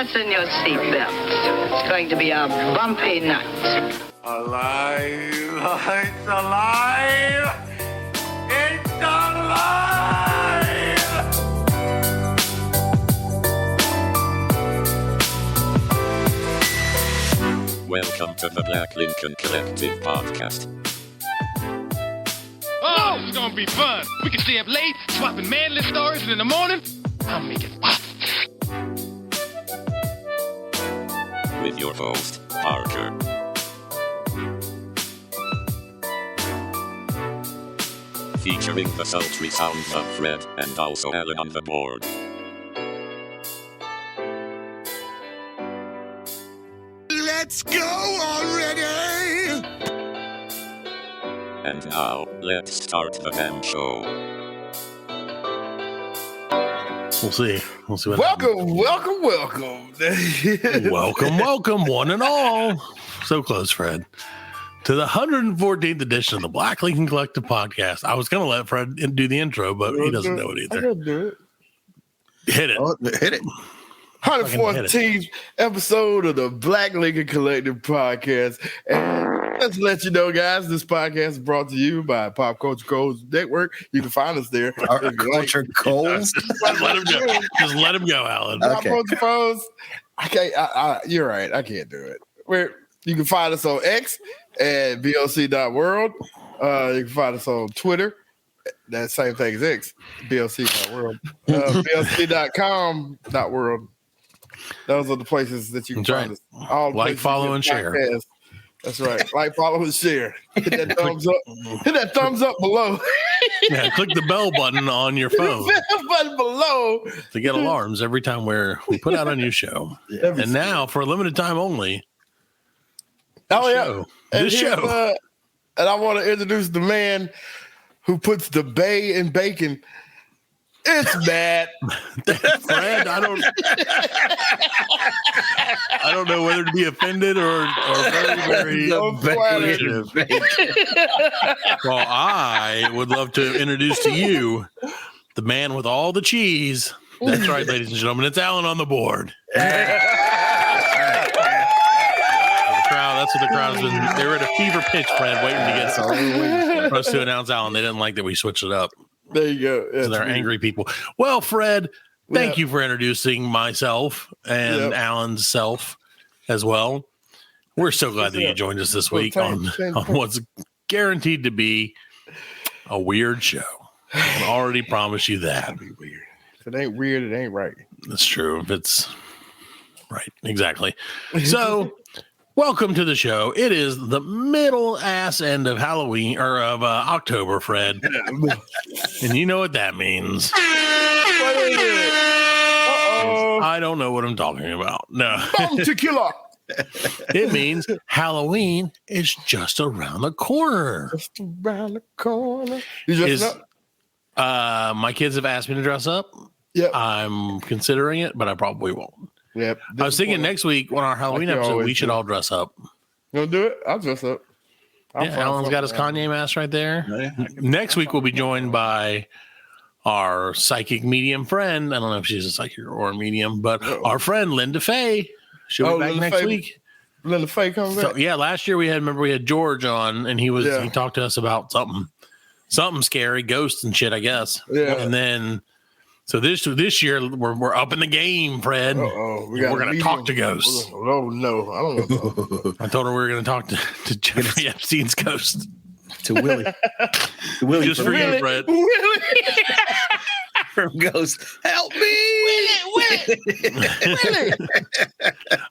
Fasten your seatbelts. It's going to be a bumpy night. Alive! It's alive! It's alive! Welcome to the Black Lincoln Collective podcast. Oh, this is gonna be fun. We can stay up late, swapping manly stories, and in the morning, I'll make it pop. With your host, Parker. Featuring the sultry sounds of Fred and also Alan on the board. Let's go already! And now, let's start the damn show. We'll see. We'll see what Welcome. welcome, one and all. So close, Fred. To the 114th edition of the Black Lincoln Collective podcast. I was going to let Fred do the intro, but he doesn't know it either. I gotta do it. Hit it. Oh, hit it. 114th episode of the Black Lincoln Collective podcast. And let's let you know, guys, this podcast is brought to you by Pop Culture Codes Network. You can find us there. Culture Codes? Just let him go. Just let him go, Alan. Pop Culture Codes. I can't. You're right. I can't do it. You can find us on X at blc.world. You can find us on Twitter. That same thing as X, blc.world. blc.com.world. Those are the places that you can find us. All like, follow, and share. Podcasts. That's right. Like, follow, and share. Hit that thumbs up. Hit that thumbs up below. Yeah, click the bell button on your phone. The bell button below to get alarms every time we put out a new show. And now, for a limited time only. This show. And I want to introduce the man who puts the bay in bacon. It's Matt. Fred, I don't know whether to be offended or very, very appreciative. Well, I would love to introduce to you the man with all the cheese. That's right, ladies and gentlemen. It's Alan on the board. That's what the crowd has been. They were at a fever pitch, Fred, waiting to get for us to announce Alan. They didn't like that we switched it up. There you go. So they're angry people. Well, Fred, thank you for introducing myself and Alan's self as well. We're so glad that you joined us this week on what's guaranteed to be a weird show. I already promised you that. It'll be weird. If it ain't weird, it ain't right. That's true. If it's right, exactly. So. Welcome to the show. It is the middle ass end of Halloween or of October, Fred. And you know what that means. I don't know what I'm talking about. No. Tequila. It means Halloween is just around the corner. Just around the corner. You dressing up? My kids have asked me to dress up. Yeah. I'm considering it, but I probably won't. Yep. I was thinking next week on our Halloween episode, we should all dress up. You want to do it? I'll dress up. Alan's got his Kanye mask right there. Yeah. Next week, we'll be joined by our psychic medium friend. I don't know if she's a psychic or a medium, but our friend Linda Faye. She'll be back next week. Linda Faye comes back? So, yeah, last year we had George on, and he talked to us about something scary, ghosts and shit, I guess. Yeah. And then... So this year we're up in the game, Fred. We're going to talk to ghosts. Oh no, I don't know. I told her we were going to talk to Jeffrey Epstein's ghost. To Willie. To Willie. Just for you, Fred. Willie. From Ghost. Help me. Willie.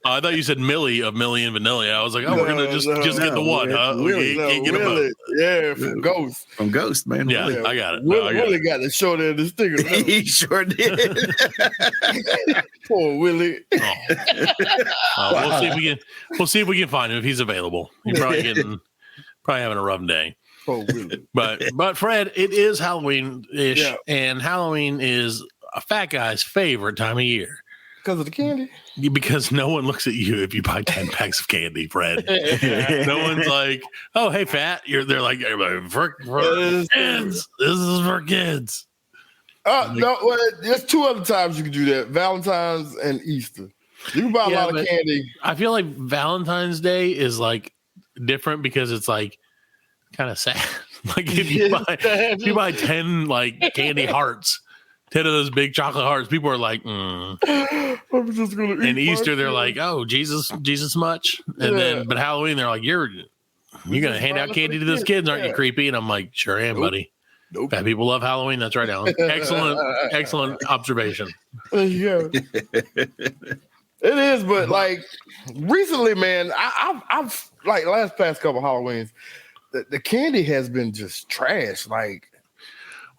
I thought you said Millie of Millie and Vanilli. I was like, we're going to just get the one, huh? Willie. Can't get Willie. Yeah, from Ghost. From Ghost, man. Yeah, I got it. Willie got the short end of the sticker. He sure did. Poor Willie. We'll see if we can find him if he's available. He's probably having a rough day. Oh, really? But Fred, it is Halloween-ish, and Halloween is a fat guy's favorite time of year. Because of the candy? Because no one looks at you if you buy 10 packs of candy, Fred. No one's like, oh, hey, fat. They're like, for kids. This is for kids. No, there's two other times you can do that. Valentine's and Easter. You can buy a lot of candy. I feel like Valentine's Day is like different because it's like kind of sad. Like if you buy 10 like candy hearts, 10 of those big chocolate hearts, people are like, I'm just gonna eat. And Easter, they're like, oh, Jesus much. And then, but Halloween, they're like, you're gonna hand out candy to those kids, aren't you? Creepy? And I'm like, sure am, buddy. Nope. Bad people love Halloween. That's right, Alan. Excellent observation. Yeah, it is. But like recently, man, I've like past couple Halloweens, the candy has been just trash. Like,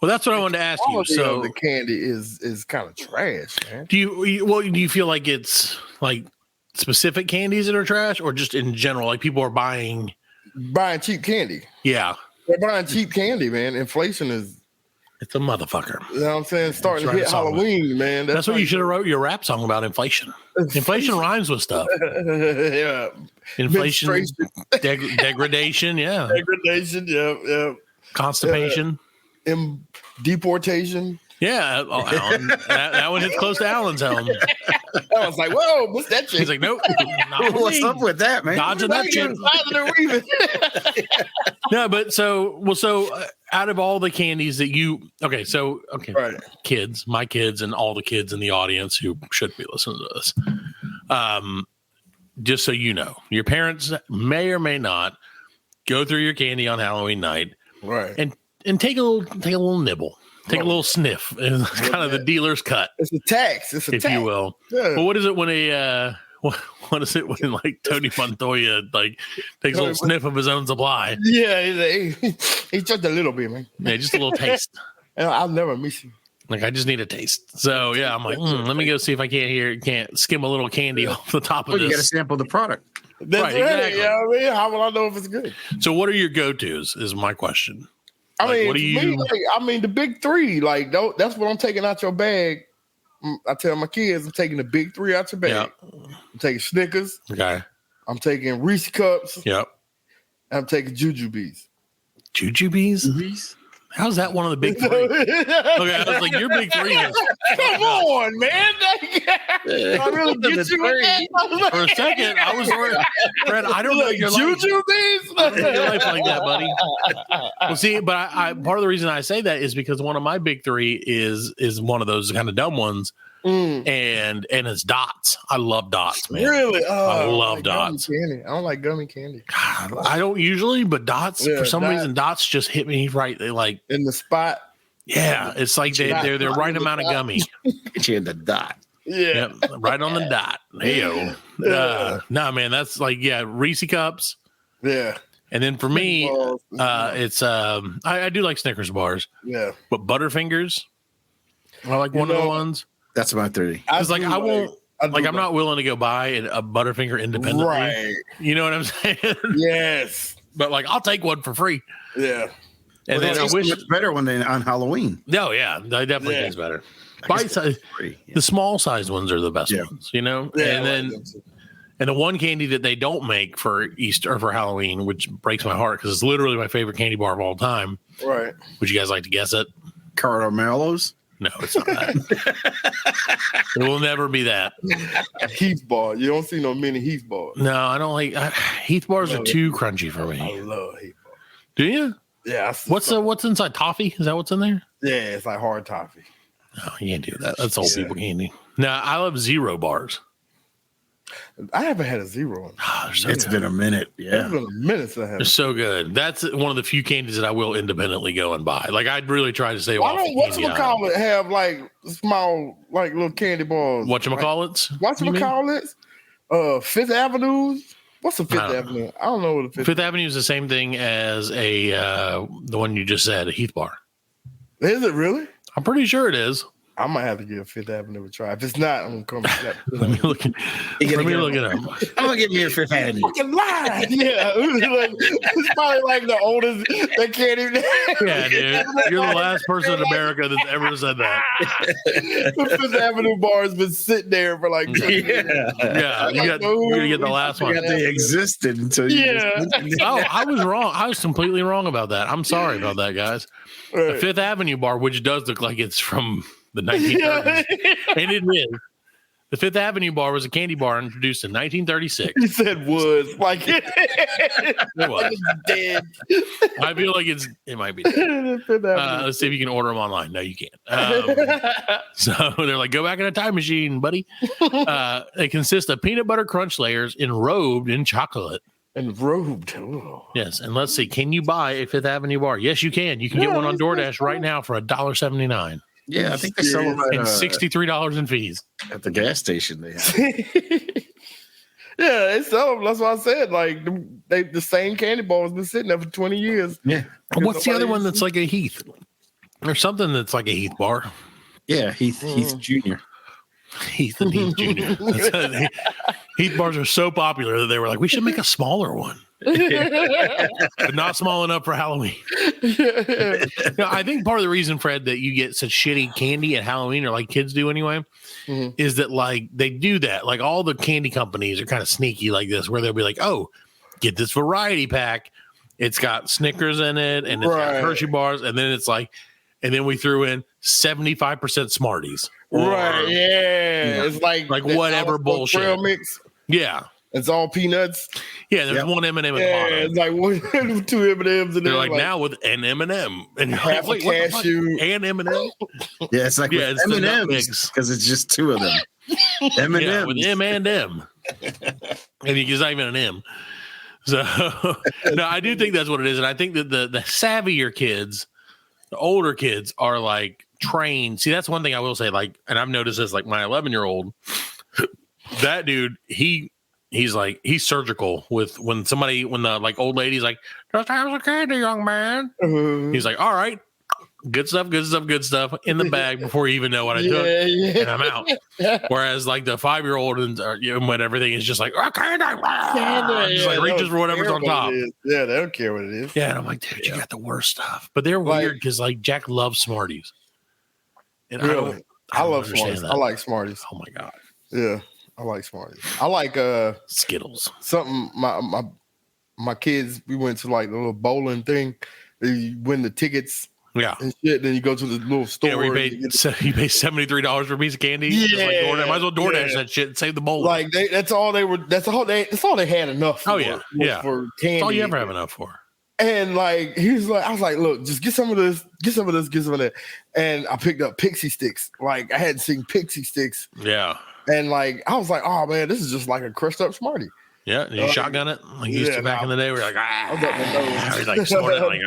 well, that's what I wanted to ask you. So the candy is kind of trash, man. Do you feel like it's like specific candies that are trash, or just in general, like people are buying cheap candy? Yeah, they're buying cheap candy, man. Inflation it's a motherfucker. You know what I'm saying? Starting to hit Halloween, man. That's what you should have wrote your rap song about, inflation. Inflation rhymes with stuff. Yeah. Inflation, degradation, yeah. Degradation, yeah. Constipation. Deportation. Yeah, Alan, that one hits close to Alan's home. I was like, whoa, what's that shit? He's like, nope. What's up with that, man? Dodging that shit. No, but so out of all the candies that right. Kids, my kids, and all the kids in the audience who should be listening to this, just so you know, your parents may or may not go through your candy on Halloween night, right? And take a little nibble. Take a little sniff. It's kind of the dealer's cut. It's a tax. It's a tax, if you will. Yeah. But what is it when what is it when like Tony Montoya like takes a little sniff of his own supply? Yeah, he's just a little bit, man. Yeah, just a little taste. I'll never miss you. Like I just need a taste. So yeah, I'm like, let me go see if I can't skim a little candy off the top of this. You got to sample the product. That's right. Exactly. Yeah, I mean, how will I know if it's good? So what are your go-tos? Is my question. I mean, what do you? The big three. Like, that's what I'm taking out your bag. I tell my kids, I'm taking the big three out your bag. Yep. I'm taking Snickers. Okay. I'm taking Reese cups. Yep. I'm taking Jujubes. Jujubes? Mm-hmm. How's that one of the big three? Okay, I was like, your big three is. Come on, man. I really get you with that. For a second, I was worried. Fred, I don't know your Jujubes. Your life like that, buddy. Well, see, but I part of the reason I say that is because one of my big three is one of those kind of dumb ones. And it's dots. I love dots, man. Really? I love dots. I don't like gummy candy. I don't usually, but dots for some reason dots just hit me right. They like in the spot. Yeah, it's like they're the right amount of gummy. Get you in the dot. Yeah, right on the dot. Hey-o. No, man, that's like Reese cups. Yeah. And then for me, it's I do like Snickers bars. Yeah. But Butterfingers, I like one of the ones. That's about 30. It's like I won't. Like I'm not willing to go buy a Butterfinger independently. Right. You know what I'm saying? Yes. But like I'll take one for free. Yeah. And then I wish it's better when they on Halloween. Oh yeah, that definitely tastes better. Bite size, the small sized ones are the best ones, you know. Yeah, and then the one candy that they don't make for Easter or for Halloween, which breaks my heart because it's literally my favorite candy bar of all time. Right? Would you guys like to guess it? Caramellos? No, it's not that. It will never be that. Heath bar. You don't see no mini Heath bars. No, I don't like Heath bars are too crunchy for me. I love Heath bars. Do you? Yeah. What's inside toffee? Is that what's in there? Yeah, it's like hard toffee. Oh, you can't do that. That's old people candy. No, I love Zero bars. I haven't had a Zero one. Oh, it's been a minute. Yeah. It's been a minute since I had. They're so good. That's one of the few candies that I will independently go and buy. Like I'd really try to stay off. Why don't whatchamacallit have like small, like little candy bars? Whatchamacallits? Whatchamacallit? Fifth Avenue. What's the Fifth Avenue? I don't know what the Fifth Avenue is. The same thing as the one you just said, a Heath bar. Is it really? I'm pretty sure it is. I might have to give Fifth Avenue a try. If it's not, I'm gonna come. Let me look it up. I'm gonna give me a Fifth Avenue. Fucking lie. Yeah, it's probably like the oldest. They can't even. Yeah, dude, you're the last person in America that's ever said that. The Fifth Avenue bar has been sitting there for like. You're gonna get the last one. They existed until you. I was wrong. I was completely wrong about that. I'm sorry about that, guys. Right. The Fifth Avenue bar, which does look like it's from the 1930s, and it is. The Fifth Avenue bar was a candy bar introduced in 1936. He said was like it was. it's dead. I feel like it might be dead. Let's see if you can order them online. No, you can't. So they're like, go back in a time machine, buddy. They consist of peanut butter crunch layers enrobed in chocolate. Enrobed. Oh. Yes, and let's see. Can you buy a Fifth Avenue bar? Yes, you can. You can get one on DoorDash right now for $1.79. Yeah, I think they sell them and $63 in fees at the gas station. They have. Yeah, they sell them. That's what I said. Like the same candy bar has been sitting there for 20 years. Yeah. What's the other one that's like a Heath? There's something that's like a Heath bar. Yeah, Heath Jr. Heath and Heath Jr. Heath bars are so popular that they were like, we should make a smaller one. But not small enough for Halloween. No, I think part of the reason, Fred, that you get such shitty candy at Halloween, or like kids do anyway, is that like they do that. Like all the candy companies are kind of sneaky like this, where they'll be like, oh, get this variety pack. It's got Snickers in it and it's got Hershey bars. And then it's like, and then we threw in 75% Smarties. Right. Yeah. It's like whatever bullshit. Trail mix. Yeah. It's all peanuts. Yeah, there's one M&M at the bottom. It's like one, two M&Ms, and they're like now with an M&M and half a cashew and M&M. Yeah, it's like it's M&Ms because it's just two of them. M&M with M&M, and it's not even an M. So no, I do think that's what it is, and I think that the savvier kids, the older kids, are like trained. See, that's one thing I will say. Like, and I've noticed this. Like my 11-year-old, that dude, he's surgical with when the like old lady's like, just have a candy, young man. He's like, all right, good stuff in the bag before you even know what I took, and I'm out. Whereas like the 5-year-old and when everything is just like, candy, just like reaches for whatever's on top. Yeah, they don't care what it is. Yeah, and I'm like, dude, you got the worst stuff. But they're weird because like Jack loves Smarties. And really? I love Smarties. I like Smarties. Oh my god. Yeah. I like Smarties. I like Skittles. Something my kids, we went to like the little bowling thing. You win the tickets. Yeah. And shit. Then you go to the little store. Yeah, where you pay $73 for a piece of candy. Yeah. Like DoorDash. Might as well DoorDash that shit and save the bowl. Like that's all they had enough for. Oh yeah. Yeah. For candy. That's all you ever have enough for. And like he was like, I was like, look, just get some of this, get some of that. And I picked up Pixie Sticks. Like I hadn't seen Pixie Sticks. Yeah. And like I was like, oh man, this is just like a crushed up Smartie. Yeah, and you shotgun it like you used to back in the day. We're like, I got my nose. He's like snorting it, like,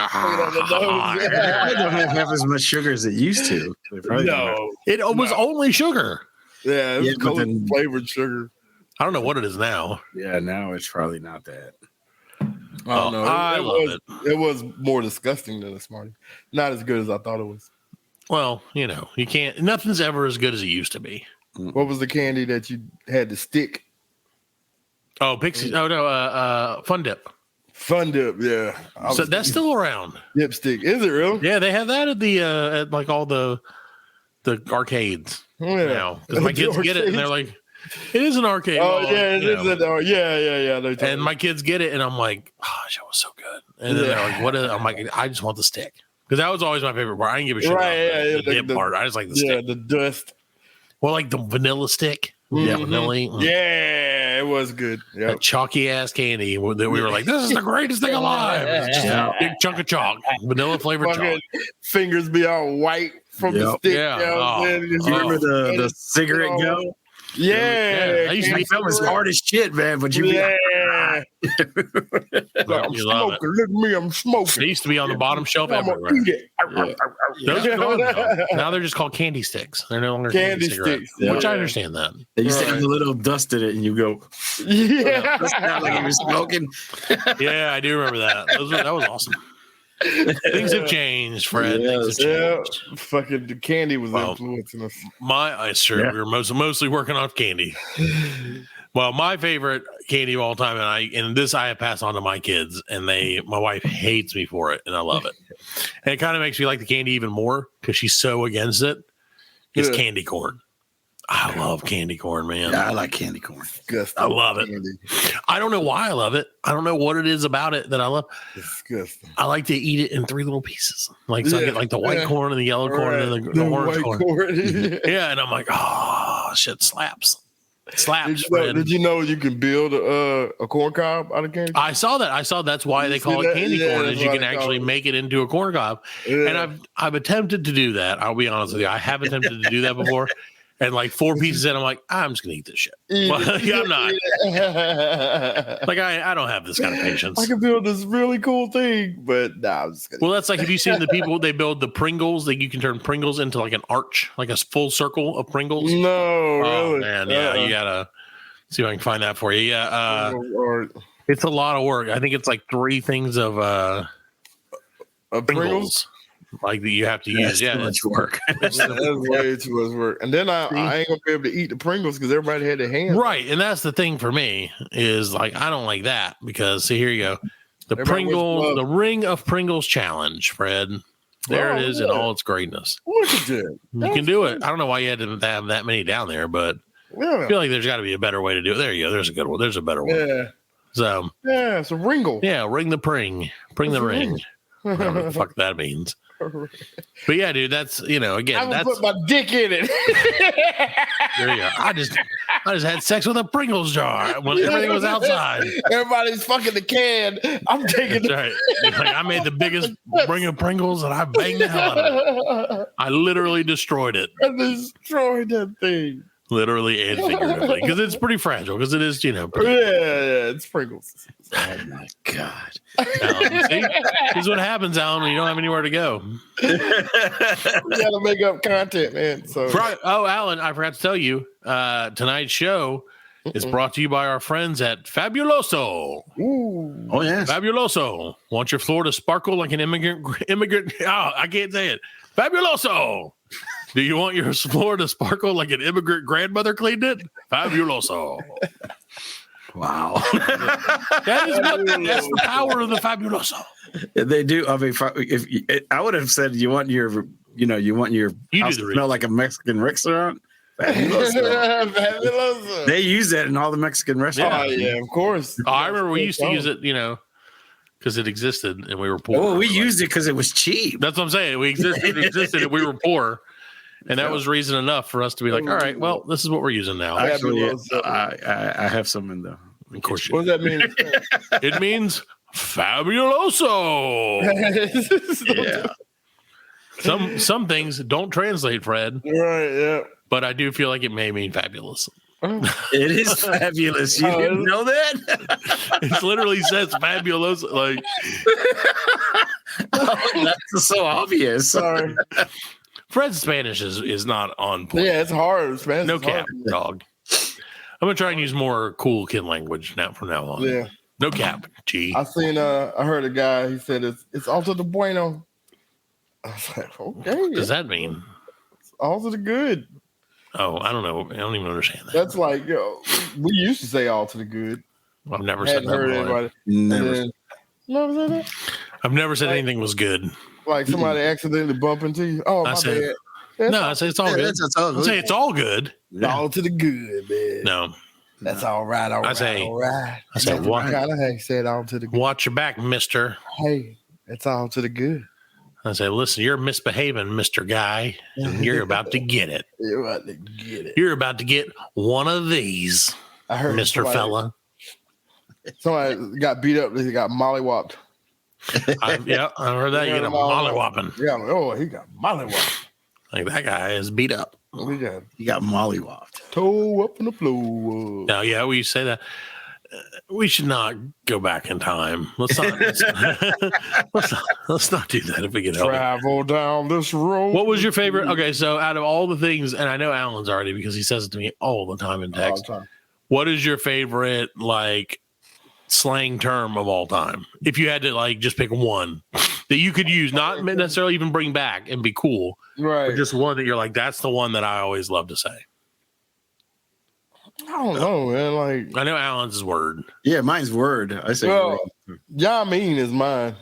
It don't have half as much sugar as it used to. No, it was only sugar. Yeah, it was flavored sugar. I don't know what it is now. Yeah, now it's probably not that. I don't know. I love it. It was more disgusting than a Smartie. Not as good as I thought it was. Well, you know, you can't. Nothing's ever as good as it used to be. What was the candy that you had to stick? Oh, Pixie. Oh no, Fun Dip. Fun Dip, yeah. So that's still around. Dipstick, is it real? Yeah, they have that at the at like all the arcades now. Because my kids get it and they're like, it is an arcade. Oh yeah, it is. Yeah. And my kids get it, and I'm like, oh, that was so good. And then they're like, what is it? I'm like, I just want the stick because that was always my favorite part. I didn't give a shit about the dip part. I just like the stick. Yeah, the dust. Well, like the vanilla stick. Yeah, vanilla. Yeah, it was good. Yep. That chalky ass candy that we were like, this is the greatest thing alive. It's just a big chunk of chalk, vanilla flavored chalk. Fingers be all white from the stick. Yeah. Remember the cigarette gum? Yeah. I used to be that was hard as shit, man. But you I'm smoking. Look at me, I'm smoking. They used to be on the bottom shelf everywhere. Those are gone now. Now they're just called candy sticks. They're no longer candy sticks, which I understand that. They used to have a little dust in it, and you go, yeah, that's not like you were smoking. Yeah, I do remember that. That was awesome. Things have changed, Fred. Things have changed. Fucking the candy was influencing us. It's true. We were mostly working off candy. Well, my favorite candy of all time, and this I have passed on to my kids, and my wife hates me for it, and I love it. And it kind of makes me like the candy even more because she's so against it. It's candy corn. I love candy corn, man. Yeah, I like candy corn. Disgusting. I love it. Candy. I don't know why I love it. I don't know what it is about it that I love. Disgusting. I like to eat it in 3 little pieces. Like, so I get like the white corn and the yellow corn and the orange corn. Yeah, and I'm like, oh, shit slaps. Slaps. Did you know you can build a corn cob out of candy corn? I saw that. That's why they call it candy corn, is you can actually make it into a corn cob. Yeah. And I've attempted to do that. I'll be honest with you. I have attempted to do that before. And like 4 pieces in, I'm like, I'm just gonna eat this shit. I'm not. Like I don't have this kind of patience. I can build this really cool thing, but I'm just gonna. Well, that's like, have you seen the people they build the Pringles? Like you can turn Pringles into like an arch, like a full circle of Pringles. No, really? Man, yeah, you gotta see if I can find that for you. Yeah, it's a lot of work. I think it's like 3 things of Pringles. Like that you have to use. Yeah, much work. That's way too much work. And then I ain't gonna be able to eat the Pringles because everybody had their hands. Right, and that's the thing for me is like I don't like that because see here you go, the Ring of Pringles challenge, Fred. There it is in all its greatness. Look at that. You can do it. I don't know why you had to have that many down there, but I feel like there's got to be a better way to do it. There you go. There's a good one. There's a better one. Yeah. So it's a Ringle. Yeah, ring the ring the ring. I don't know what the fuck that means. But yeah, dude, that's again. I put my dick in it. There you go. I just had sex with a Pringles jar when everything was outside. Everybody's fucking the can. I'm taking the right. Like, I made the biggest ring of Pringles and I banged the hell out of it. I literally destroyed it. I destroyed that thing. Literally and figuratively, because it's pretty fragile. Because it is, Yeah, it's Pringles. Oh my god! See, this is what happens, Alan, when you don't have anywhere to go. You gotta make up content, man. So, Alan, I forgot to tell you, tonight's show is brought to you by our friends at Fabuloso. Ooh. Oh yes, Fabuloso. Want your floor to sparkle like an immigrant? I can't say it. Fabuloso. Do you want your floor to sparkle like an immigrant grandmother cleaned it? Fabuloso. Wow. That's the power of the Fabuloso. They do. I mean, if I would have said you want your house to smell like a Mexican restaurant. Fabuloso. They use that in all the Mexican restaurants. Oh yeah, of course. I remember we used to use it, because it existed and we were poor. Well, we used it because it was cheap. That's what I'm saying. It existed and we were poor. And that was reason enough for us to be like, all right, well, this is what we're using now. Actually, I have some in the. Of course, what does that mean? It means fabuloso. Yeah. Some things don't translate, Fred. Right. Yeah. But I do feel like it may mean fabulous. It is fabulous. You didn't know that? It literally says fabulous. Like, that's so obvious. Sorry. Fred's Spanish is not on point. Yeah, it's hard. Spanish no cap, dog. I'm gonna try and use more cool kid language from now on. Yeah. No cap. G. I heard a guy. He said it's all to the bueno. I was like, okay. What does that mean? It's all to the good. Oh, I don't know. I don't even understand that. That's like, we used to say all to the good. I've never said that. Anybody. Never. Never said that. I've never said anything was good. Like somebody accidentally bump into you. Oh, my bad. I say it's all good. I say it's all good. All to the good, man. No. That's all right. All right. I say, what? He said all to the good. Watch your back, mister. Hey, it's all to the good. I say, listen, you're misbehaving, Mr. Guy, and you're about to get it. You're about to get it. You're about to get one of these, I heard Mr. Fella. Somebody got beat up. He got mollywopped. I heard that. You get a mollywhopping. Yeah, he got mollywopped. Like that guy is beat up. He got mollywopped. Toe up in the floor. No, yeah, we say that. We should not go back in time. Let's not do that if we get help. Travel down this road. What was your favorite? Okay, so out of all the things, and I know Alan's already because he says it to me all the time in text. What is your favorite slang term of all time? If you had to just pick one that you could use, not necessarily even bring back and be cool, right? But just one that you're like, that's the one that I always love to say. I don't know, man. I know Alan's is word. Yeah, mine's word. I say word. Y'all mean is mine.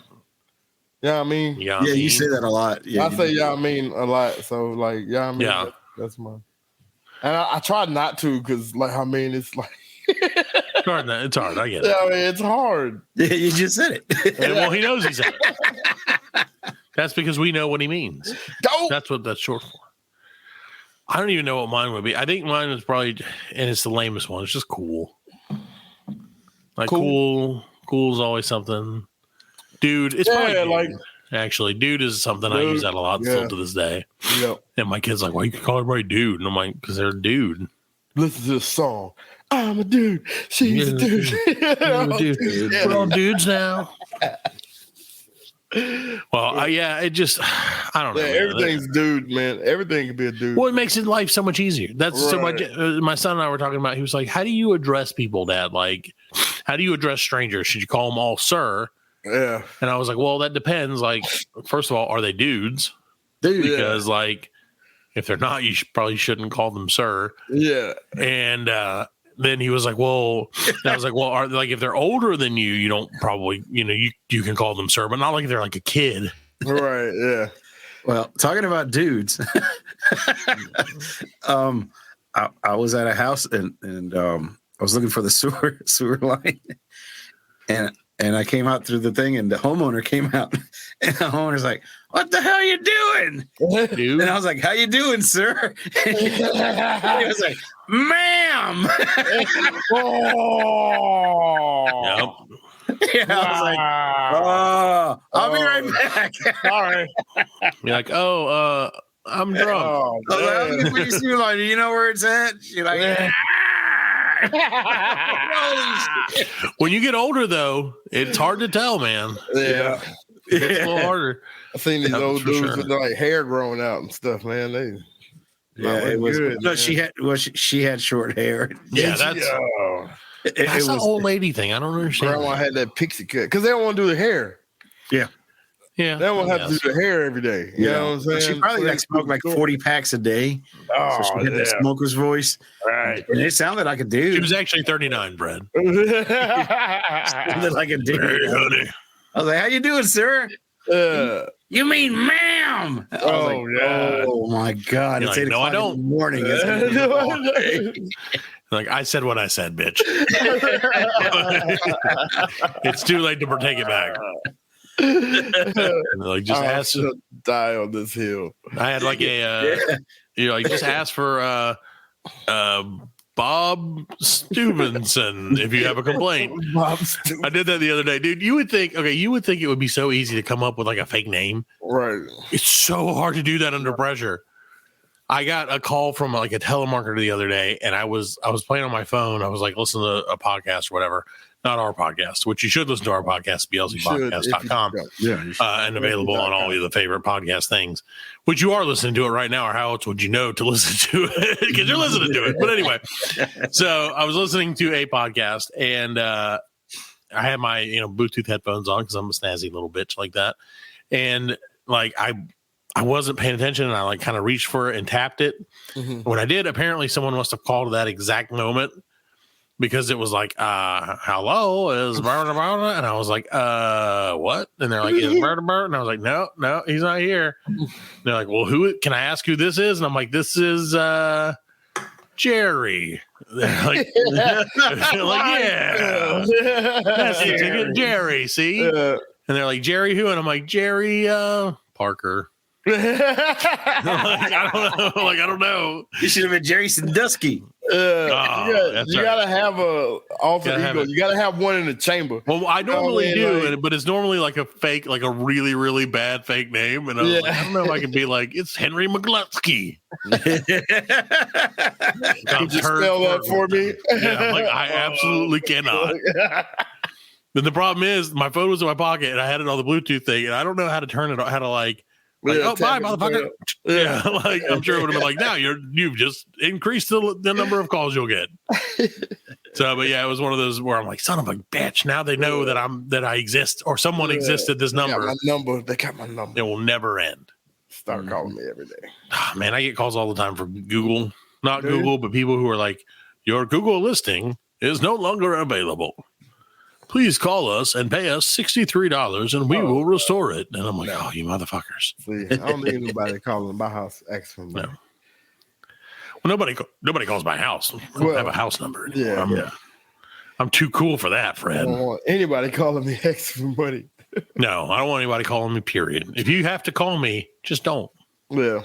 Y'all mean? Yeah, you say that a lot. Yeah, I say y'all mean a lot. So y'all mean. Yeah, that's mine. And I try not to because I mean it's like. It's hard. It's hard. I get it. Yeah, I mean, it's hard. Yeah, you just said it. Well, he knows he said it. That's because we know what he means. That's what that's short for. I don't even know what mine would be. I think mine is probably, and it's the lamest one. It's just cool. Like cool is always something. Dude, it's probably dude. Like actually, dude is something I use that a lot still to this day. Yep. And my kid's like, "Why you call everybody dude?" And I'm like, "Because they're a dude." Listen to this song. I'm a dude. She's a dude. We're all dudes now. Well, it just, I don't know. Everything's dude, man. Everything can be a dude. Well, it makes life so much easier. That's so much. My son and I were talking about. He was like, "How do you address people, Dad? Like, how do you address strangers? Should you call them all sir?" Yeah. And I was like, "Well, that depends. Like, first of all, are they dudes? Because like, if they're not, you probably shouldn't call them sir." Yeah. And then he was like, "Well," and I was like, "Well, are like if they're older than you, you don't probably, you can call them sir, but not like if they're like a kid." Right. Yeah. Well, talking about dudes, I was at a house and I was looking for the sewer line, and I came out through the thing, and the homeowner came out, and the homeowner's like, "What the hell are you doing?" Dude. And I was like, "How you doing, sir?" And he was like, "Ma'am." Yep. Yeah, I was like, "Oh, I'll be right back." Sorry. You're like, "Oh, I'm drunk." Do you know where it's at? You're like, when you get older, though, it's hard to tell, man. Yeah. It's a little harder. I've seen these old dudes with like hair growing out and stuff, man. It was good. No, she had short hair. Yeah, that's that's an old lady thing. I don't understand. Grandma had that pixie cut because they don't want to do the hair. Yeah. Yeah. They don't have to do the hair every day. You know what I'm saying? She probably smoked like 40 packs a day. So she had that smoker's voice. Right. And it sounded like a dude. She was actually 39, Brad. Sounded like a dude. Hey, honey. I was like, "How you doing, sir?" You mean ma'am? Oh my God. You're It's like, 8 "No, I o'clock don't." in the morning. Like, I said what I said, bitch. It's too late to take it back. Like, just ask. Die on this hill. I had like just ask for Bob Stevenson if you have a complaint. I did that the other day, dude. You would think it would be so easy to come up with like a fake name, right? It's so hard to do that under pressure. I got a call from like a telemarketer the other day, and I was playing on my phone. I was like listening to a podcast or whatever, not our podcast, which you should listen to our podcast, blcpodcast.com, and available on all of the favorite podcast things, which you are listening to it right now, or how else would you know to listen to it? Because you're listening to it. But anyway, so I was listening to a podcast, and I had my Bluetooth headphones on because I'm a snazzy little bitch like that, and like I wasn't paying attention, and I like kind of reached for it and tapped it. Mm-hmm. When I did, apparently someone must have called at that exact moment because it was like, hello, is blah, blah, blah, and I was like, what? And they're like, is blah, blah, and I was like, no, he's not here. And they're like, well, who can I ask who this is? And I'm like, this is Jerry. They're like, yeah, that's the ticket, Jerry. See, and they're like, Jerry who? And I'm like, Jerry Parker. I don't know. You should have been Jerry Sandusky. You gotta have a alter ego. You gotta have one in the chamber. Well, I normally do, but it's normally like a fake, like a really, really bad fake name. And I was like, I don't know if I can be like, it's Henry McGlutsky. Could you spell that for me? Yeah, I'm like, I absolutely cannot. But the problem is, my phone was in my pocket, and I had it on the Bluetooth thing, and I don't know how to turn it. How to like oh, bye, motherfucker. Yeah, like I'm sure it would have been like, now you've just increased the number of calls you'll get. So, but yeah, it was one of those where I'm like, son of a bitch. Now they know that I exist, or someone existed. This number. They got my number. It will never end. Start calling me every day. Oh, man, I get calls all the time from Google, not Google, but people who are like, your Google listing is no longer available. Please call us and pay us $63 and we will restore it. And I'm like, oh, you motherfuckers. See, I don't need anybody calling my house asking for money. No. Well, nobody calls my house. I don't have a house number anymore. I'm too cool for that, Fred. I don't want anybody calling me asking for money. No, I don't want anybody calling me, period. If you have to call me, just don't. Yeah.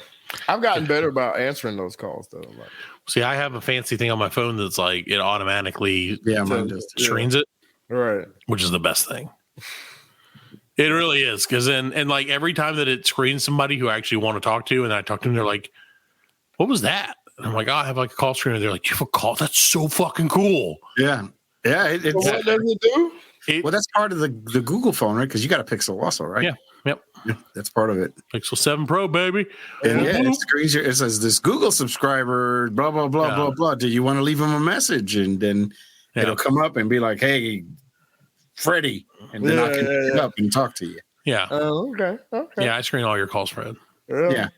I've gotten better about answering those calls though. Like, See, I have a fancy thing on my phone that's like it automatically mine does. screens it, right. which is the best thing. It really is, because then and like every time that it screens somebody who I actually want to talk to, and I talk to them, they're like, "What was that?" And I'm like, "Oh, I have like a call screener." They're like, "You have a call? That's so fucking cool." Yeah. It's So what does it do? well, that's part of the Google phone, right? Because you got a Pixel also, right? Yeah. Yep. Yeah, that's part of it. Pixel 7 Pro, baby. And it screens it says this Google subscriber, blah blah blah blah blah. Do you want to leave them a message? And then it'll come up and be like, "Hey, Freddie," and then I can pick it up and talk to you. Yeah. Oh, okay. Yeah, I screen all your calls, Fred. Really? Yeah.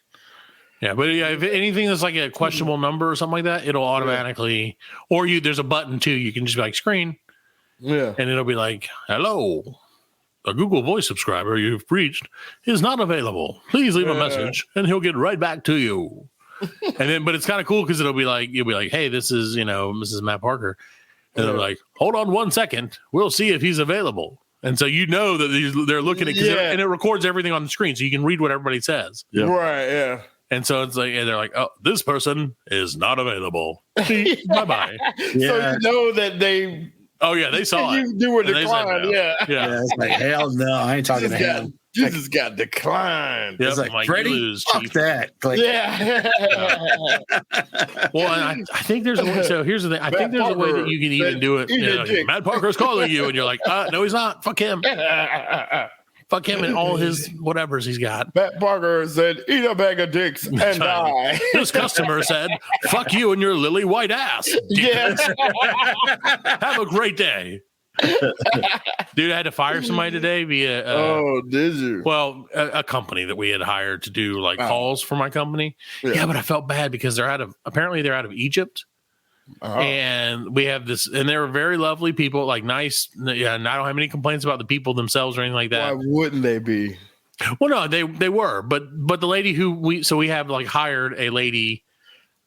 Yeah, but if anything that's like a questionable number or something like that, it'll automatically, or there's a button too. You can just be like screen, Yeah. and it'll be like, "Hello, a Google Voice subscriber you've reached is not available. Please leave a message, and he'll get right back to you." And then, but it's kind of cool because you'll be like, "Hey, this is Mrs. Matt Parker," and they'll be like, "Hold on 1 second, we'll see if he's available." And so that they're looking at and it records everything on the screen, so you can read what everybody says. Yeah. Right. Yeah. And so it's like, and they're like, "Oh, this person is not available. Bye-bye." Yeah. So you know that they. Oh yeah, they saw it. You were And they said declined. no. Yeah. Yeah. It's like, hell no, I ain't talking to him. You just got declined. Yep. It's like, Like, Freddie, you lose, fuck chief. that. Like, Yeah. Well, and I think there's a way. So here's the thing. I think there's a way that you can even do it. Matt Parker's calling you, and you're like, "No, he's not. Fuck him. Fuck him and all his whatevers he's got." Matt Parker said, "Eat a bag of dicks and die." This customer said, "Fuck you and your lily white ass." Yes. Have a great day. Dude, I had to fire somebody today via did you? well, a company that we had hired to do like calls for my company. Yeah, but I felt bad because they're out of Egypt. And we have this, and they're very lovely people, like nice. Yeah, and I don't have any complaints about the people themselves or anything like that. Why wouldn't they be? Well, no, they were, but the lady who we have like hired a lady,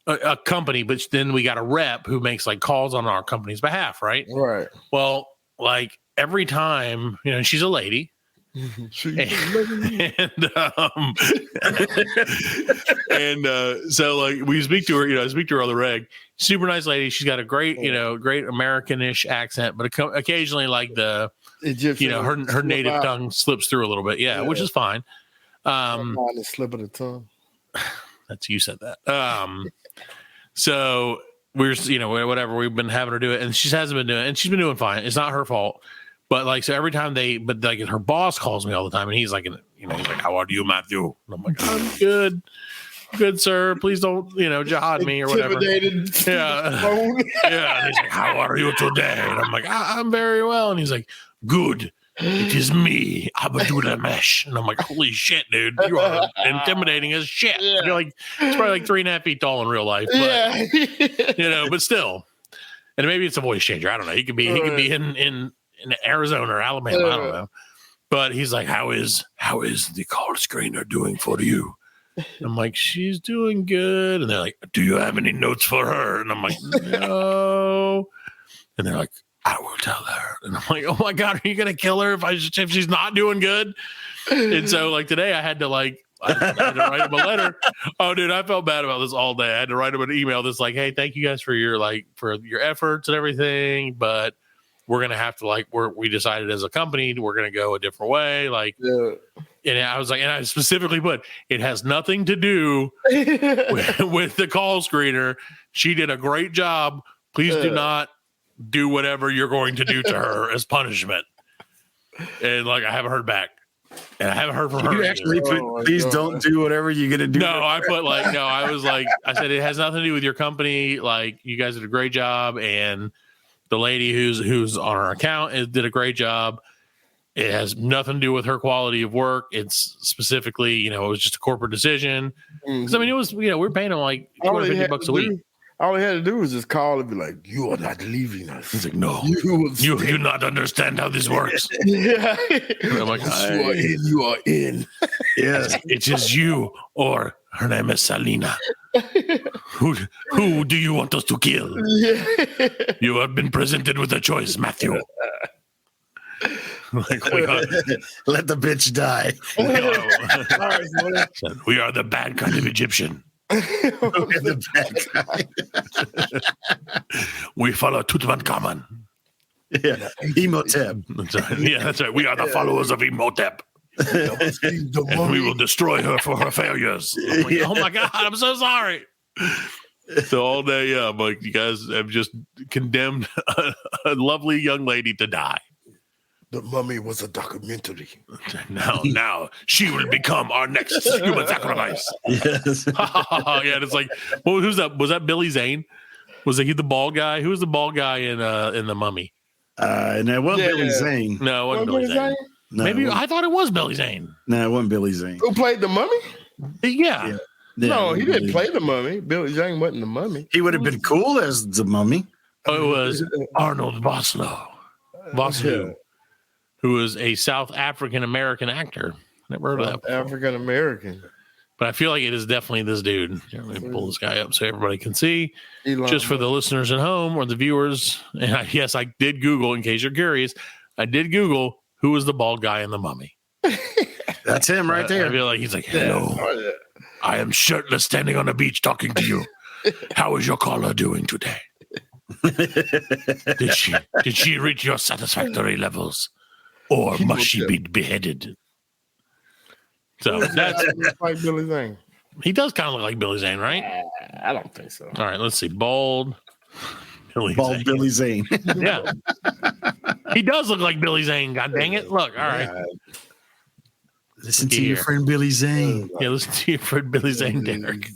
a company, but then we got a rep who makes like calls on our company's behalf, right? Right. Well, like every time, she's a lady. So like we speak to her, I speak to her on the reg. Super nice lady. She's got a great, great Americanish accent, but occasionally like the Egyptian, her native tongue slips through a little bit. Yeah. Which is fine. The slip of the tongue. That's you said that. So we're whatever, we've been having her do it, and she hasn't been doing it, and she's been doing fine. It's not her fault. But like, so every time her boss calls me all the time, and he's like, he's like, "How are you, Matthew?" And I'm like, "I'm good, sir. Please don't, jihad me or whatever." Yeah, yeah. And he's like, "How are you today?" And I'm like, "I'm very well." And he's like, "Good. It is me, Abdul Ramesh." And I'm like, "Holy shit, dude! You are intimidating as shit." Yeah. You're like, it's probably like 3.5 feet tall in real life, but but still. And maybe it's a voice changer. I don't know. He could be in Arizona or Alabama. I don't know. But he's like, how is the call screener doing for you? I'm like, "She's doing good." And they're like, "Do you have any notes for her?" And I'm like, "No." And they're like, "I will tell her." And I'm like, "Oh my God, are you going to kill her if she's not doing good?" And so like today I had to write him a letter. Oh, dude, I felt bad about this all day. I had to write him an email that's like, "Hey, thank you guys for your efforts and everything, but we're going to have to we decided as a company, we're going to go a different way." And I was like, and I specifically put, "It has nothing to do with the call screener. She did a great job. Please do not do whatever you're going to do to her as punishment." And I haven't heard back. And I haven't heard from her. You actually please don't do whatever you're going to do. No, I put I was like, I said, "It has nothing to do with your company. Like, you guys did a great job. And the lady who's on our account did a great job. It has nothing to do with her quality of work. It's specifically, it was just a corporate decision." Because it was, we're paying them like $250 a week. All he had to do was just call and be like, "You are not leaving us." He's like, "No, you do not understand how this works." Yeah. I'm like, You are in. Yes. It is you, or her name is Salina. Who do you want us to kill? Yeah. You have been presented with a choice, Matthew. Like we are, Let the bitch die. we are the bad kind of Egyptian. The bad guy. We follow Tutankhamun. Yeah. Emotep. That's right. Yeah, that's right. We are the followers of Imhotep. And we will destroy her for her failures. I'm like, oh my God, I'm so sorry. So all day, I'm like, you guys have just condemned a lovely young lady to die. The Mummy was a documentary. Now she will become our next human sacrifice. Yes. Yeah, and it's like, well, who's that? Was that Billy Zane? Was he the bald guy? Who was the bald guy in the Mummy? And it wasn't Billy Zane. No, it wasn't Billy Zane. No, Maybe I thought it was Billy Zane. No, it wasn't Billy Zane. Who played the Mummy? Yeah. No, he didn't play the Mummy. Billy Zane wasn't the Mummy. He would have been cool as the Mummy. Oh, it was Arnold Vosloo, who was a South African American actor. Never heard of that. African American. But I feel like it is definitely this dude. Here, let me pull this guy up so everybody can see. Just for the listeners at home or the viewers. And yes, I did Google, in case you're curious. I did Google who was the bald guy in the Mummy. That's him right there. I feel like he's like, hello. I am shirtless standing on the beach talking to you. How is your caller doing today? Did she reach your satisfactory levels? Or must she be beheaded? So that's like Billy Zane. He does kind of look like Billy Zane, right? I don't think so. All right, let's see. Bald Billy Zane. Yeah. He does look like Billy Zane. God dang it. Look, all right. Listen to your friend Billy Zane. Yeah, listen to your friend Billy Zane, Derek.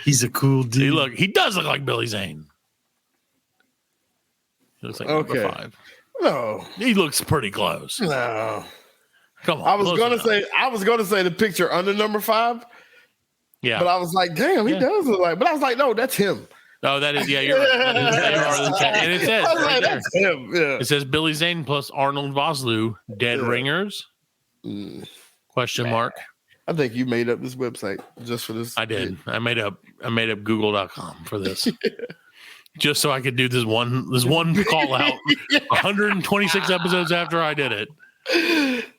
He's a cool dude. He does look like Billy Zane. He looks like number 5. No. He looks pretty close. No. Come on. I was gonna say the picture under number 5. Yeah. But I was like, damn, he does look like, but I was like, no, that's him. Oh, that is, yeah, you're right. And it says, right there, that's him. Yeah. it says Billy Zane plus Arnold Vosloo, Dead Ringers? Question mark. I think you made up this website just for this. I did. I made up Google.com for this. Just so I could do this one call out 126 episodes after I did it.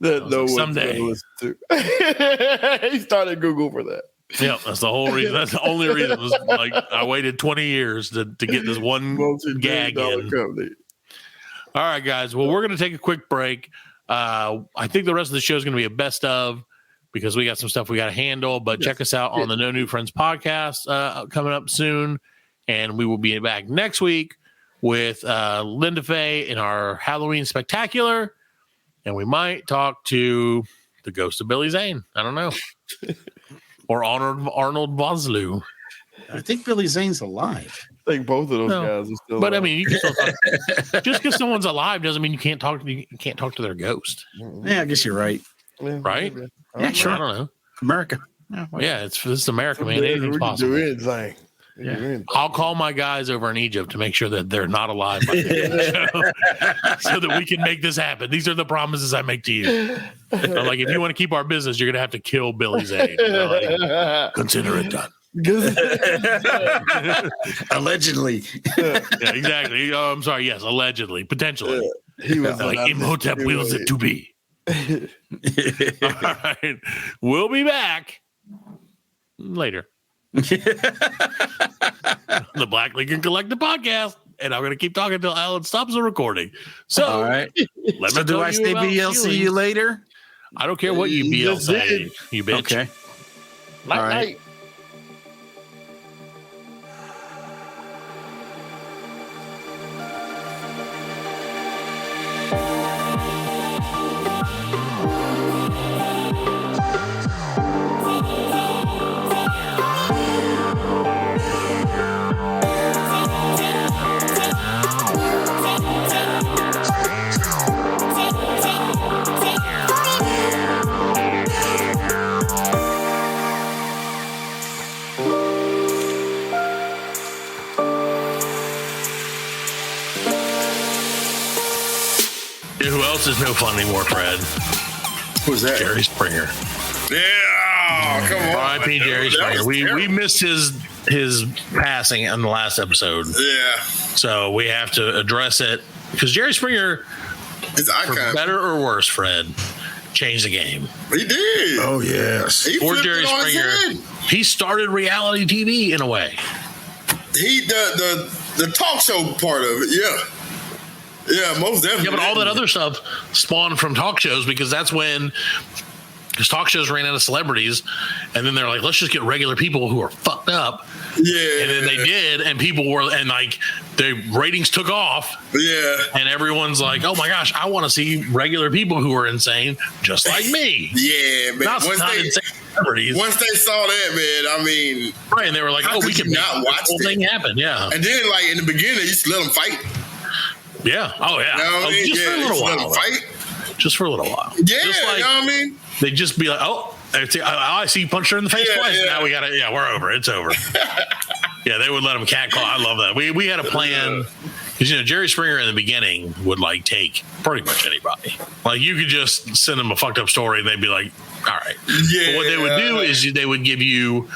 That no one's someday. gonna listen to. He started Google for that. Yeah, that's the whole reason. That's the only reason. Was like I waited 20 years to get this one gag in. Company. All right, guys. Well, we're going to take a quick break. I think the rest of the show is going to be a best of because we got some stuff we got to handle. But check us out on the No New Friends podcast coming up soon. And we will be back next week with Linda Faye in our Halloween Spectacular. And we might talk to the ghost of Billy Zane. I don't know. Or Arnold Vosloo. I think Billy Zane's alive. I think both of those guys are still But alive. I mean, you can still talk. Just because someone's alive doesn't mean you can't talk to their ghost. Yeah, I guess you're right. Right? Yeah, sure. I don't know. America. Yeah, this is America, man. Anything's possible. Do anything. Yeah. I'll call my guys over in Egypt to make sure that they're not alive by the end of the show, so that we can make this happen. These are the promises I make to you. I'm like, if you want to keep our business, you're going to have to kill Billy Zane. Like, consider it done. Allegedly. Yeah, exactly. Oh, I'm sorry. Yes, allegedly, potentially. He was like Imhotep wills it to be. All right, we'll be back later. The Black Lincoln Collective podcast, and I'm going to keep talking until Alan stops the recording. So, all right. Let me do I stay BLC you later? I don't care what you BLC, you bitch. Okay. All right. Who else is no fun anymore, Fred? Who's that? Jerry Springer. Yeah, come on. R.I.P. Jerry Springer. We missed his passing on the last episode. Yeah. So we have to address it because Jerry Springer It's for icon. better or worse, Fred, changed the game. He did. Oh yes. He For flipped Jerry it on his Springer, head. he started reality TV in a way. He the talk show part of it. Yeah, most definitely. Yeah, but all that other stuff spawned from talk shows because that's when. Because talk shows ran out of celebrities, and then they're like, let's just get regular people who are fucked up. Yeah. And then they did, and people were, and like, the ratings took off. Yeah. And everyone's like, oh my gosh, I want to see regular people who are insane, just like me. Yeah, man. Not insane celebrities. Once they saw that, man, I mean. Right, and they were like, how oh, we could can you make not this watch whole that? thing happen. Yeah. And then, like, in the beginning, they used to let them fight. Yeah. Oh, yeah. You know what I mean? Just for a They little used to let while. them fight. Just for a little while. Yeah, Just like, you know what I mean? they'd just be like, oh, I see you punched her in the face Yeah, twice. yeah. Now we got to, we're over. It's over. Yeah, they would let them catcall. I love that. We had a plan. Because, Jerry Springer in the beginning would, like, take pretty much anybody. Like, you could just send them a fucked up story and they'd be like, all right. Yeah. But what they would do is they would give you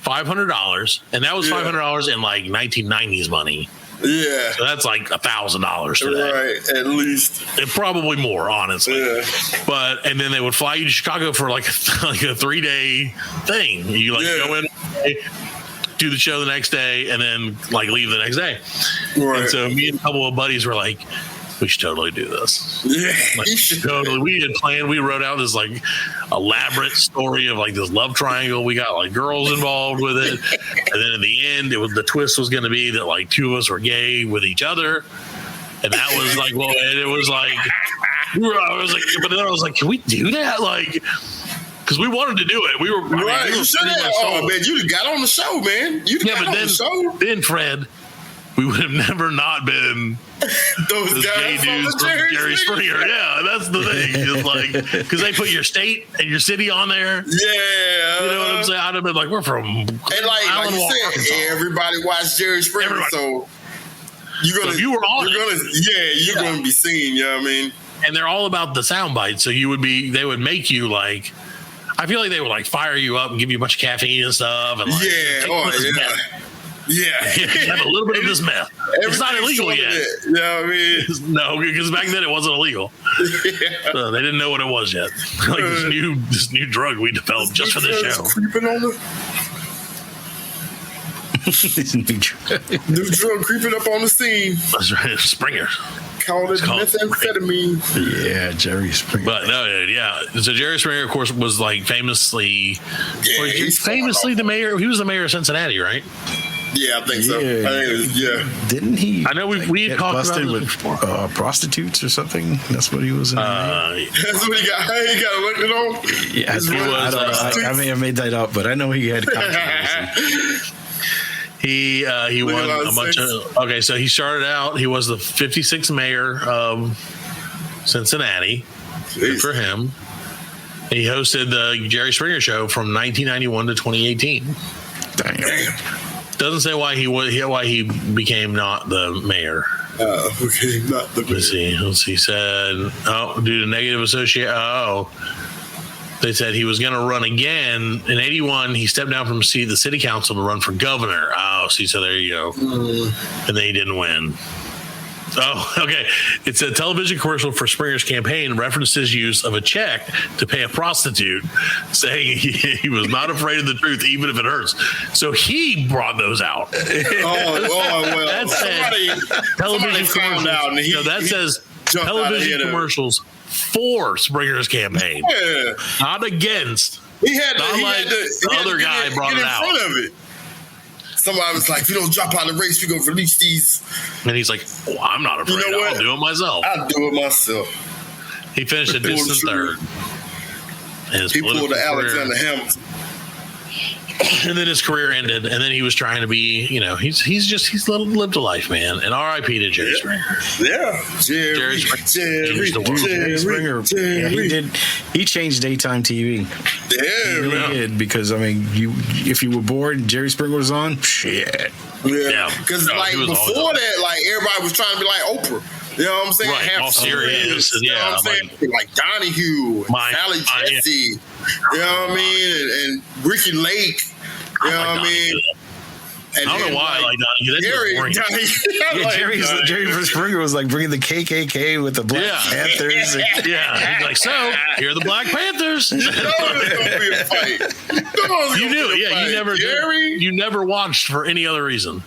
$500, and that was $500 in, like, 1990s money. Yeah. So that's like $1,000 today. Right, at least. And probably more, honestly. Yeah. But and then they would fly you to Chicago for like a 3-day thing. You go in, do the show the next day, and then like leave the next day. Right. And so me and a couple of buddies were like, we should totally do this. Yeah. Like, totally. We had planned. We wrote out this like elaborate story of like this love triangle. We got like girls involved with it, and then in the end, the twist was going to be that like two of us were gay with each other, and that was like, well, and it was like, but then I was like, can we do that? Like, because we wanted to do it. We were Right. You should have. Oh, man, you got on the show, man. You got on the show. Then Fred, we would have never not been those gay guys dudes from Jerry Springer. Yeah, that's the thing. It's like, because they put your state and your city on there. Yeah. You know what I'm saying? I'd have been like, we're from And like you said, Arkansas. everybody watched Jerry Springer, so you're gonna. So if you were on you're gonna be seen. You know what I mean? And they're all about the sound bites. So they would make you like, I feel like they would like fire you up and give you a bunch of caffeine and stuff. And like, have a little bit of this meth. It's not illegal yet. You know what I mean? No, because back then it wasn't illegal. So they didn't know what it was yet. Like this new drug we developed just for this show. Creeping on the new drug creeping up on the scene. That's right, Springer. Called methamphetamine. Yeah, Jerry Springer. But no, yeah. So Jerry Springer, of course, was like famously the mayor. He was the mayor of Cincinnati, right? Yeah, I think so. Didn't he? I know we had get talked busted about with this before. Prostitutes or something. That's what he was in. That's what he got elected on. Yeah, I may have made that up, but I know he had controversy. He won a bunch of. Okay, so he started out. He was the 56th mayor of Cincinnati. Good for him. He hosted the Jerry Springer Show from 1991 to 2018. Damn. Doesn't say why he became not the mayor. Okay, not the mayor. Let's see. He said, due to negative association. They said he was going to run again. In 81, he stepped down from the city council to run for governor. So there you go. And then he didn't win. Oh, okay. It's a television commercial for Springer's campaign references use of a check to pay a prostitute, saying he was not afraid of the truth, even if it hurts. So he brought those out. Well. That said, television commercials. That says television commercials for Springer's campaign, not against. The other guy brought it out. Front of it. Somebody was like, if you don't drop out of the race, we're going to release these. And he's like, I'm not afraid. You know what? I'll do it myself. I'll do it myself. He finished a distant third. He pulled the Alexander Hamilton. And then his career ended, and then he was trying to be, he's lived a life, man. And R.I.P. to Jerry Springer. Yeah, Jerry Springer. Yeah, he changed daytime TV. Yeah, he really did, because if you were bored, Jerry Springer was on. Shit. Yeah, because before that, like everybody was trying to be like Oprah. You know what I'm saying? Right, all serious. You know what I'm saying? Like Donahue, Sally Jesse. You know what I mean? And Ricky Lake. You know what I mean? And I don't know why. Like, Jerry, Jerry Springer was like bringing the KKK with the Black Panthers. Yeah, he's like, so here are the Black Panthers. You know there's gonna be a fight. You knew, you never watched for any other reason,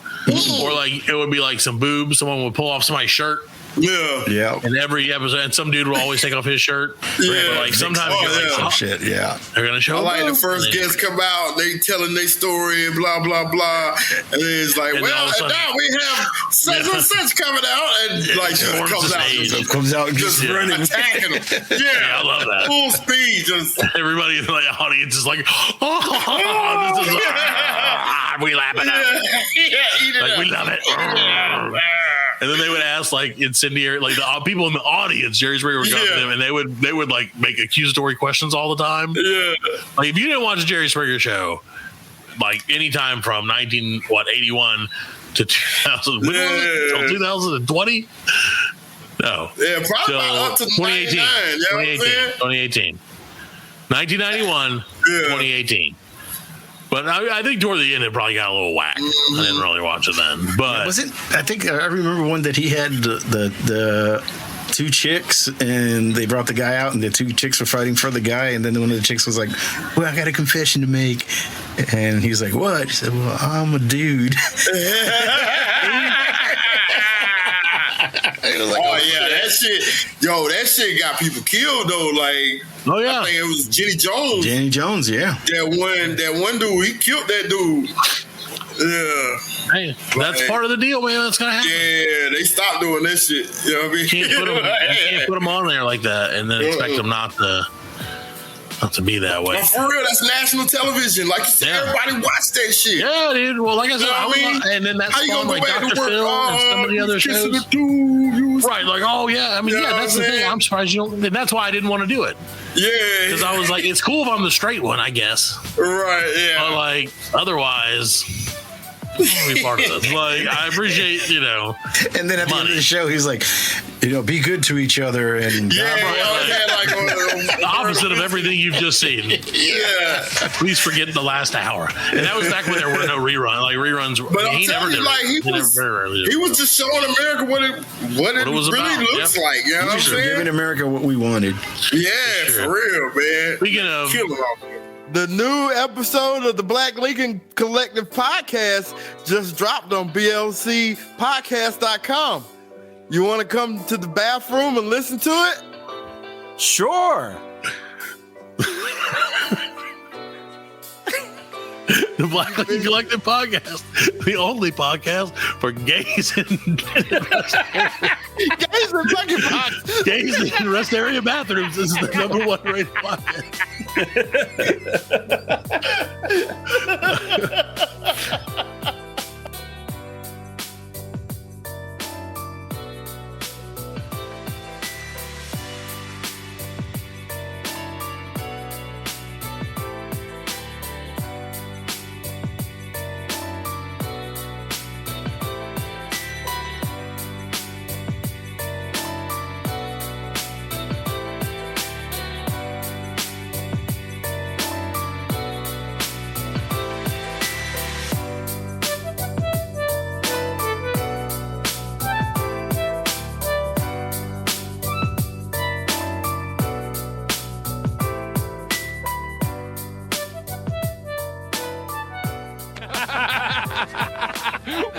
or like it would be like some boobs. Someone would pull off somebody's shirt. Yeah. And every episode, and some dude would always take off his shirt. Yeah. But like sometimes some shit. Yeah. They're gonna show. Like the first guests come out, they telling their story and blah blah blah, and then it's like, And well, sudden, now we have such and such coming out, and like just comes out just running, attacking them. Yeah, I love that. Full speed, just everybody in the audience is like, oh, this is we laughing at it. Like we love it. And then they would ask like incendiary, like the people in the audience, Jerry Springer would go to them, and they would like make accusatory questions all the time. Yeah, like if you didn't watch the Jerry Springer show, like anytime from 1981 to 2000, till 2020. No, yeah, probably up to 2018, 2018, 1991, 2018. But I think toward the end it probably got a little whack. I didn't really watch it then. But was it? I think I remember one that he had the two chicks, and they brought the guy out, and the two chicks were fighting for the guy, and then one of the chicks was like, "Well, I got a confession to make," and he's like, "What?" He said, "Well, I'm a dude." That shit got people killed though. Like, I think it was Jenny Jones. Jenny Jones, yeah. That one dude, he killed that dude. Yeah. Hey, that's part of the deal, man. That's gonna happen. Yeah, they stopped doing that shit. You know what I mean? You can't put them on there like that and then expect them not to be that way. But for real, that's national television. Like you said, everybody watch that shit. Yeah, dude. Well, like I said, and then that's spawned like Dr. Phil and some of the other shows. Right, like, that's the thing. I'm surprised you don't. And that's why I didn't want to do it. Yeah. Because I was like, it's cool if I'm the straight one, I guess. Right, yeah. But like, otherwise, I don't want to be part of this. Like, I appreciate, And then at the end of the show, he's like, be good to each other. And the opposite of everything you've just seen. Yeah. Please forget the last hour. And that was back when there were no reruns. Like reruns, but he never did. Like he was just showing America what it really about. looks like. You know what I'm saying? Giving America what we wanted. Yeah, for real, man. Speaking of the new episode of the Black Lincoln Collective podcast just dropped on blcpodcast.com. You want to come to the bathroom and listen to it? Sure. The Black Lincoln Collective podcast, the only podcast for gays and gays in rest area bathrooms. This is the number one rated podcast.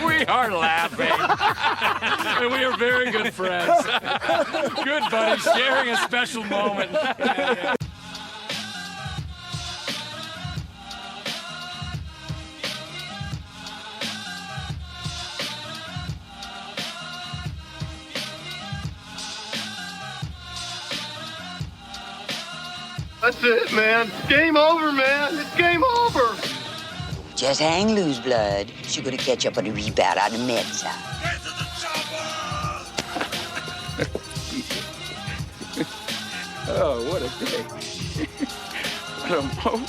We are laughing. And we are very good friends. Good buddy, sharing a special moment. That's it, man. Game over, man. It's game over. Just hang loose, blood. She's gonna catch up on the rebound on the men's side. Get to the chopper! Oh, what a day.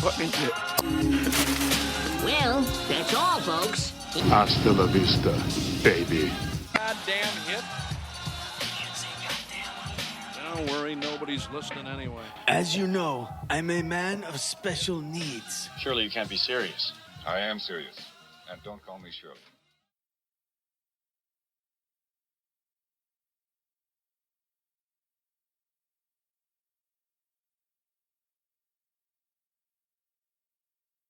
What a day. Well, that's all, folks. Hasta la vista, baby. Goddamn hit. Don't worry, nobody's listening anyway. As you know, I'm a man of special needs. Surely you can't be serious. I am serious. And don't call me Shirley.